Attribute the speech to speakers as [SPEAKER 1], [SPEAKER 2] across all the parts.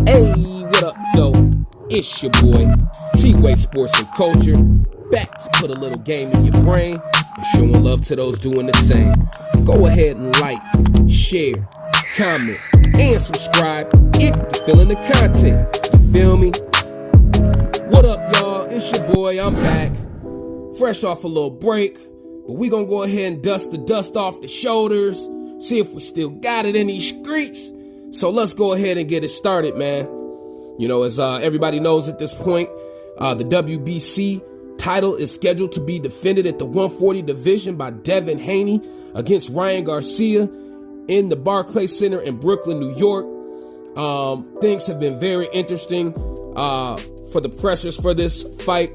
[SPEAKER 1] Hey, what up, though? It's your boy, T-Way Sports and Culture, back to put a little game in your brain and showing love to those doing the same. Go ahead and like, share, comment, and subscribe if you're feeling the content. You feel me? What up, y'all? It's your boy, I'm back. Fresh off a little break, but we gonna go ahead and dust the dust off the shoulders, see if we still got it in these streets. So let's go ahead and get it started, man. You know, as everybody knows at this point, the WBC title is scheduled to be defended at the 140 division by Devin Haney against Ryan Garcia in the Barclays Center in Brooklyn, New York. Things have been very interesting for the pressers for this fight.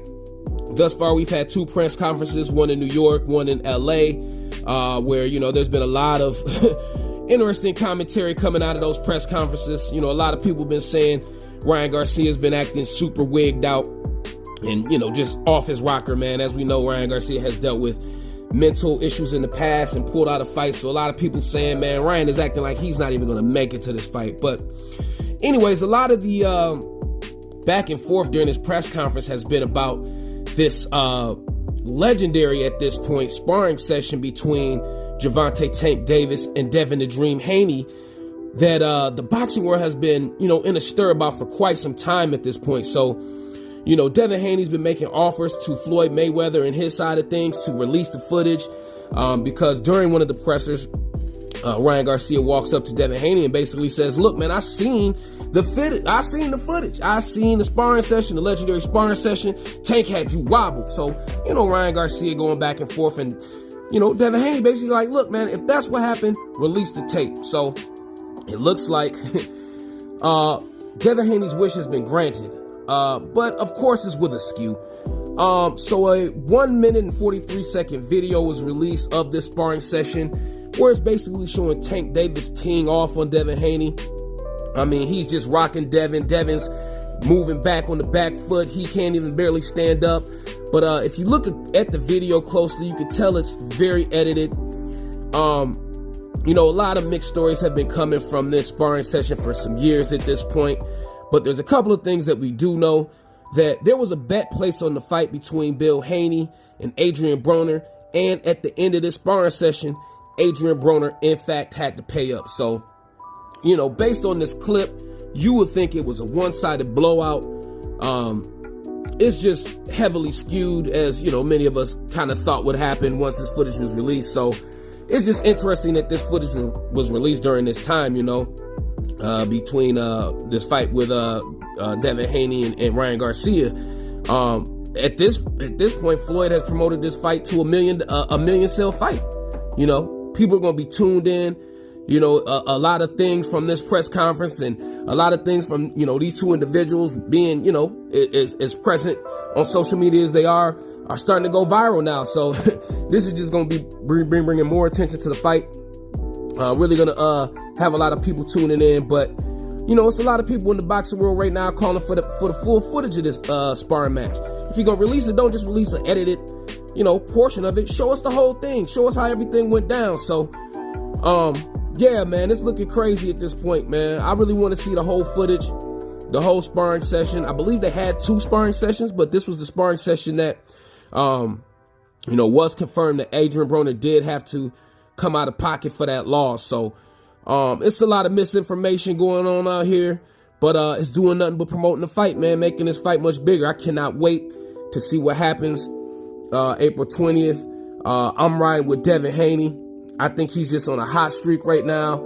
[SPEAKER 1] Thus far, we've had two press conferences, one in New York, one in LA, where, you know, there's been a lot of interesting commentary coming out of those press conferences. You know, a lot of people have been saying Ryan Garcia's been acting super wigged out and, you know, just off his rocker, man. As we know, Ryan Garcia has dealt with mental issues in the past and pulled out of fights. So a lot of people saying, man, Ryan is acting like he's not even going to make it to this fight. But anyways, a lot of the back and forth during this press conference has been about this legendary at this point sparring session between Gervonta Tank Davis and Devin the Dream Haney that the boxing world has been, you know, in a stir about for quite some time at this point. So, you know, Devin Haney's been making offers to Floyd Mayweather and his side of things to release the footage because during one of the pressers, Ryan Garcia walks up to Devin Haney and basically says, look, man, I seen the footage. I seen the sparring session, the legendary sparring session. Tank had you wobbled. So, you know, Ryan Garcia going back and forth, and, you know, Devin Haney basically like, look, man, if that's what happened, release the tape. So it looks like Devin Haney's wish has been granted. But of course it's with a skew. So a 1 minute and 43 second video was released of this sparring session where it's basically showing Tank Davis teeing off on Devin Haney. I mean, he's just rocking Devin. Devin's moving back on the back foot. He can't even barely stand up. But if you look at the video closely, you can tell it's very edited. You know, a lot of mixed stories have been coming from this sparring session for some years at this point. But there's a couple of things that we do know. That there was a bet placed on the fight between Bill Haney and Adrian Broner. And at the end of this sparring session, Adrian Broner, in fact, had to pay up. So, you know, based on this clip, you would think it was a one-sided blowout. It's just heavily skewed, as, you know, many of us kind of thought would happen once this footage was released. So it's just interesting that this footage was released during this time, you know, between this fight with Devin Haney and Ryan Garcia. At this point, Floyd has promoted this fight to a million sale fight. You know, people are going to be tuned in. You know, a lot of things from this press conference and a lot of things from, you know, these two individuals being, you know, as present on social media as they are starting to go viral now. So this is just going to be bringing more attention to the fight. Really going to have a lot of people tuning in. But, you know, it's a lot of people in the boxing world right now calling for the full footage of this sparring match. If you're going to release it, don't just release an edited, you know, portion of it. Show us the whole thing. Show us how everything went down. So, yeah, man, it's looking crazy at this point, man. I really want to see the whole footage, the whole sparring session. I believe they had two sparring sessions, but this was the sparring session that, you know, was confirmed that Adrian Broner did have to come out of pocket for that loss. So, it's a lot of misinformation going on out here, but it's doing nothing but promoting the fight, man, making this fight much bigger. I cannot wait to see what happens April 20th. I'm riding with Devin Haney. I think he's just on a hot streak right now.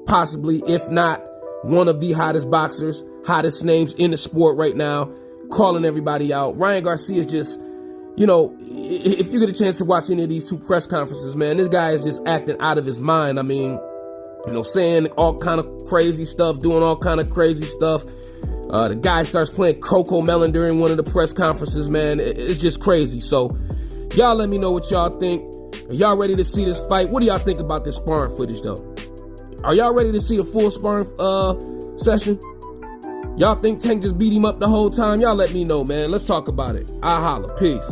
[SPEAKER 1] Possibly, if not, one of the hottest boxers, hottest names in the sport right now, calling everybody out. Ryan Garcia is just, you know, if you get a chance to watch any of these two press conferences, man, this guy is just acting out of his mind. I mean, you know, saying all kind of crazy stuff, doing all kind of crazy stuff. The guy starts playing Coco Melon during one of the press conferences, man. It's just crazy. So y'all let me know what y'all think. Are y'all ready to see this fight? What do y'all think about this sparring footage, though? Are y'all ready to see the full sparring session? Y'all think Tank just beat him up the whole time? Y'all let me know, man. Let's talk about it. I'll holla. Peace.